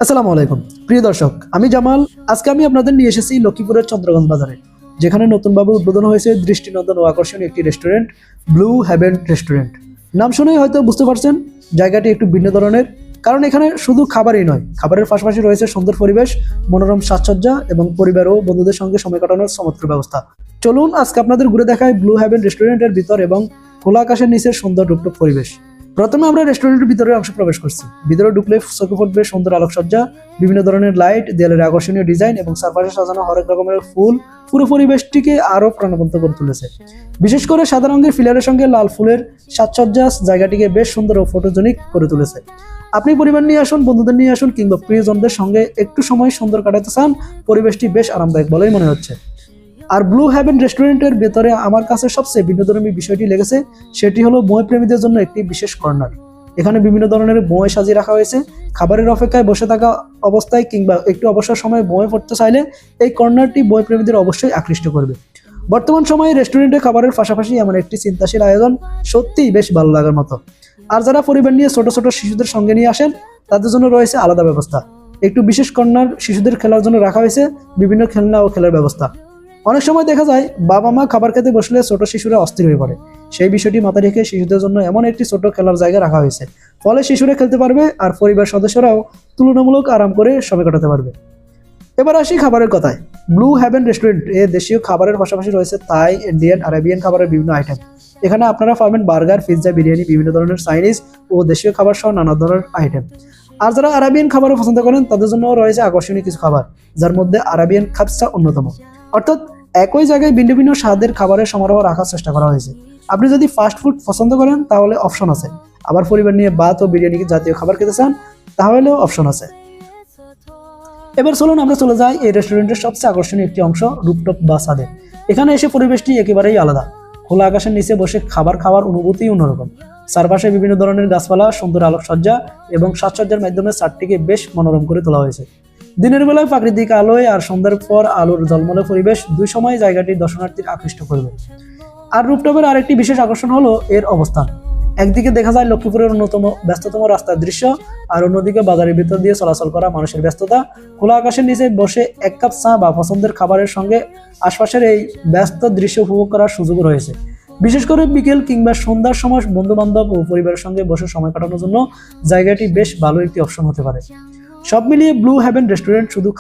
আসসালামু আলাইকুম প্রিয় দর্শক, আমি জামাল। আজকে আমি আপনাদের নিয়ে এসেছি লক্ষ্মীপুরের চন্দ্রগঞ্জ বাজারে, যেখানে নতুনভাবে উদ্বোধন হয়েছে দৃষ্টিনন্দন ও আকর্ষণীয় একটি রেস্টুরেন্ট, ব্লু হেভেন রেস্টুরেন্ট। নাম শুনেই হয়তো বুঝতে পারছেন জায়গাটি একটু ভিন্ন ধরনের, কারণ এখানে শুধু খাবারই নয়, খাবারের পাশাপাশি রয়েছে সুন্দর পরিবেশ, মনোরম সাজসজ্জা এবং পরিবার ও বন্ধুদের সঙ্গে সময় কাটানোর চমৎকার ব্যবস্থা। চলুন আজকে আপনাদের ঘুরে দেখায় ব্লু হেভেন রেস্টুরেন্টের ভিতর এবং খোলা আকাশের নিচের সুন্দর রূপটপ পরিবেশ। প্রথমে আমরা রেস্টুরেন্টের ভিতরে অংশ প্রবেশ করছি। ভিতরে ঢুকলে চোখে পড়বে সুন্দর আলোকসজ্জা, বিভিন্ন ধরনের লাইট, দেয়ালের আকর্ষণীয় ডিজাইন এবং চারপাশে সাজানো হরেক রকমের ফুল পুরো পরিবেশটিকে আরো প্রাণবন্ত করে তুলেছে। বিশেষ করে সাদা রঙের ফিলারের সঙ্গে লাল ফুলের সাজসজ্জা জায়গাটিকে বেশ সুন্দর ও ফটোজেনিক করে তুলেছে। আপনি পরিবার নিয়ে আসুন, বন্ধুদের নিয়ে আসুন কিংবা প্রিয়জনদের সঙ্গে একটু সময় সুন্দর কাটাতে চান, পরিবেশটি বেশ আরামদায়ক বলেই মনে হচ্ছে। আর ব্লু হেভেন রেস্টুরেন্টের ভেতরে আমার কাছে সবচেয়ে বিনোদনী বিষয়টি লেগেছে, সেটি হলো বই প্রেমীদের জন্য একটি বিশেষ কর্নার। এখানে বিভিন্ন ধরনের বই সাজিয়ে রাখা হয়েছে। খাবারের অপেক্ষায় বসে থাকা অবস্থায় কিংবা একটু অবসর সময়ে বই পড়তে চাইলে এই কর্নারটি বই প্রেমীদের অবশ্যই আকৃষ্ট করবে। বর্তমান সময়ে রেস্টুরেন্টে খাবারের পাশাপাশি এমন একটি চিন্তাশীল আয়োজন সত্যিই বেশ ভালো লাগার মতো। আর যারা পরিবার নিয়ে ছোট ছোট শিশুদের সঙ্গে নিয়ে আসেন, তাদের জন্য রয়েছে আলাদা ব্যবস্থা। একটু বিশেষ কর্নার শিশুদের খেলার জন্য রাখা হয়েছে, বিভিন্ন খেলনা ও খেলার ব্যবস্থা। অনেক সময় দেখা যায় বাবা মা খাবার খেতে বসলে ছোট শিশুরা অস্থির হয়ে পড়ে। সেই বিষয়টি মাথায় রেখে শিশুদের জন্য এমন একটি ছোট খেলার জায়গা রাখা হয়েছে, ফলে শিশুরা খেলতে পারবে আর পরিবার সদস্যরাও তুলনামূলক আরাম করে সময় কাটাতে পারবে। এবার আসি খাবারের কথায়। ব্লু হেভেন রেস্টুরেন্ট এ দেশীয় খাবারের পাশাপাশি রয়েছে থাই, ইন্ডিয়ান, আরাবিয়ান খাবারের বিভিন্ন আইটেম। এখানে আপনারা পাবেন বার্গার, পিৎজা, বিরিয়ানি, বিভিন্ন ধরনের চাইনিজ ও দেশীয় খাবার সহ নানা ধরনের আইটেম। আর যারা আরাবিয়ান খাবারও পছন্দ করেন, তাদের জন্য রয়েছে আকর্ষণীয় কিছু খাবার, যার মধ্যে আরাবিয়ান খাবসা অন্যতম। অর্থাৎ একই জায়গায় ভিন্ন ভিন্ন স্বাদের খাবারের সমারোহ রাখার চেষ্টা করা হয়েছে। আপনি যদি ফাস্ট ফুড পছন্দ করেন তাহলে অপশন আছে, আবার পরিবার নিয়ে ভাত ও বিরিয়ানি জাতীয় খাবার খেতে চান তাহলেও অপশন আছে। এবার চলুন আমরা চলে যাই এই রেস্টুরেন্টের সবচেয়ে আকর্ষণীয় একটি অংশ, রুফটপ বা ছাদে। এখানে এসে পরিবেশটি একেবারেই আলাদা। খোলা আকাশের নিচে বসে খাবার খাওয়ার অনুভূতি অন্যরকম। চারপাশে বিভিন্ন ধরনের গাছপালা, সুন্দর আলোকসজ্জা এবং সাজসজ্জার মাধ্যমে ছাদটিকে বেশ মনোরম করে তোলা হয়েছে। দিনের বেলায় প্রাকৃতিক আলোয় আর সন্ধ্যার পর আলোর ঝলমলে পরিবেশ দুই সময় জায়গাটি দর্শনার্থীর আকৃষ্ট করবে। আর রুফটপের আরেকটি বিশেষ আকর্ষণ হলো এর অবস্থান। একদিকে দেখা যায় লক্ষ্মীপুরের অন্যতম ব্যস্ততম রাস্তার দৃশ্য, আর অন্যদিকে বাজারের ভিতর দিয়ে চলাচল করা মানুষের ব্যস্ততা। খোলা আকাশের নিচে বসে এক কাপ চা বা পছন্দের খাবারের সঙ্গে আশপাশের এই ব্যস্ত দৃশ্য উপভোগ করার সুযোগ রয়েছে। বিশেষ করে বিকেল কিংবা সন্ধ্যার সময় বন্ধু বান্ধব ও পরিবারের সঙ্গে বসে সময় কাটানোর জন্য জায়গাটি বেশ ভালো একটি অপশন হতে পারে। সব মিলিয়ে ব্লু হেভেন রেস্টুরেন্ট শুধু